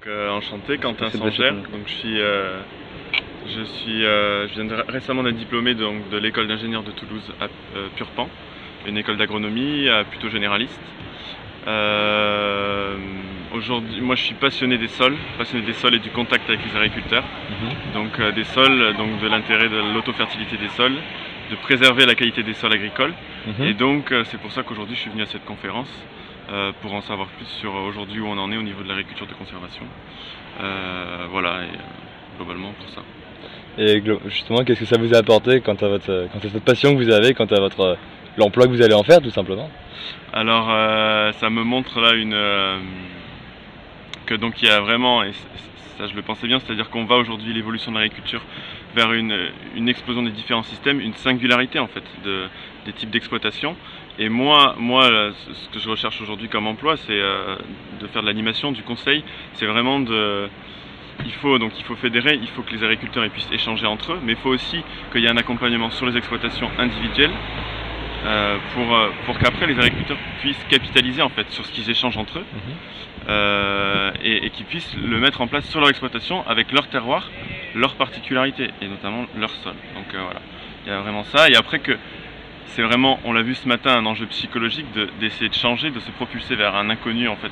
Enchanté, Quentin Sangère. Donc je viens récemment d'être diplômé de l'école d'ingénieurs de Toulouse à Purpan, une école d'agronomie plutôt généraliste. Aujourd'hui, moi je suis passionné des sols et du contact avec les agriculteurs. Donc des sols, donc de l'intérêt de l'autofertilité des sols, de préserver la qualité des sols agricoles. Et donc c'est pour ça qu'aujourd'hui je suis venu à cette conférence pour en savoir plus sur aujourd'hui où on en est au niveau de l'agriculture de conservation. Voilà, et globalement pour ça. Et justement, qu'est-ce que ça vous a apporté quant à cette passion que vous avez, quant à l'emploi que vous allez en faire tout simplement? Alors ça me montre là que donc il y a vraiment, et ça je le pensais bien, c'est-à-dire qu'on va aujourd'hui l'évolution de l'agriculture vers une explosion des différents systèmes, une singularité en fait des types d'exploitation. Et moi, ce que je recherche aujourd'hui comme emploi, c'est de faire de l'animation, du conseil. C'est vraiment il faut fédérer, il faut que les agriculteurs puissent échanger entre eux, mais il faut aussi qu'il y ait un accompagnement sur les exploitations individuelles pour qu'après les agriculteurs puissent capitaliser en fait sur ce qu'ils échangent entre eux et qu'ils puissent le mettre en place sur leur exploitation avec leur terroir, leurs particularités et notamment leur sol. Donc voilà, il y a vraiment ça. Et après que c'est vraiment, on l'a vu ce matin, un enjeu psychologique d'essayer de changer, de se propulser vers un inconnu en fait,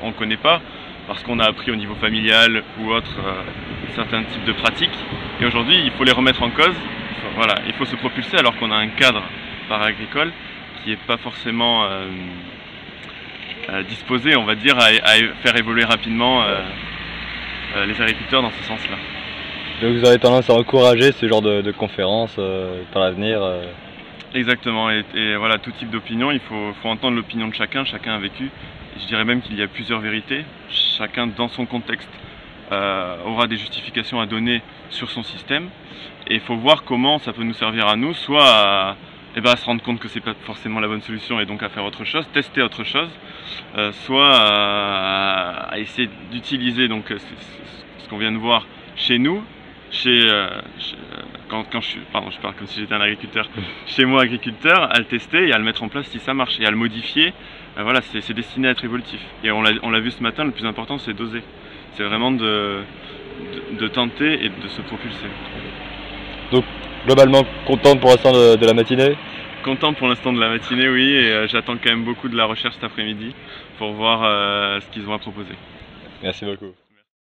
on ne connaît pas, parce qu'on a appris au niveau familial ou autre certains types de pratiques. Et aujourd'hui, il faut les remettre en cause. Voilà, il faut se propulser alors qu'on a un cadre paragricole qui n'est pas forcément disposé, on va dire, à faire évoluer rapidement les agriculteurs dans ce sens-là. Donc vous aurez tendance à encourager ce genre de conférences par l'avenir Exactement, et voilà, tout type d'opinion, il faut entendre l'opinion de chacun a vécu. Je dirais même qu'il y a plusieurs vérités, chacun dans son contexte aura des justifications à donner sur son système, et il faut voir comment ça peut nous servir à nous, soit à se rendre compte que c'est pas forcément la bonne solution et donc à faire autre chose, tester autre chose, soit à essayer d'utiliser donc ce qu'on vient de voir chez nous, je parle comme si j'étais un agriculteur, chez moi agriculteur, à le tester et à le mettre en place si ça marche et à le modifier. Voilà, c'est destiné à être évolutif. Et on l'a vu ce matin, le plus important c'est d'oser. C'est vraiment de tenter et de se propulser. Donc globalement content pour l'instant de la matinée? Content pour l'instant de la matinée, oui, et j'attends quand même beaucoup de la recherche cet après-midi pour voir ce qu'ils ont à proposer. Merci beaucoup.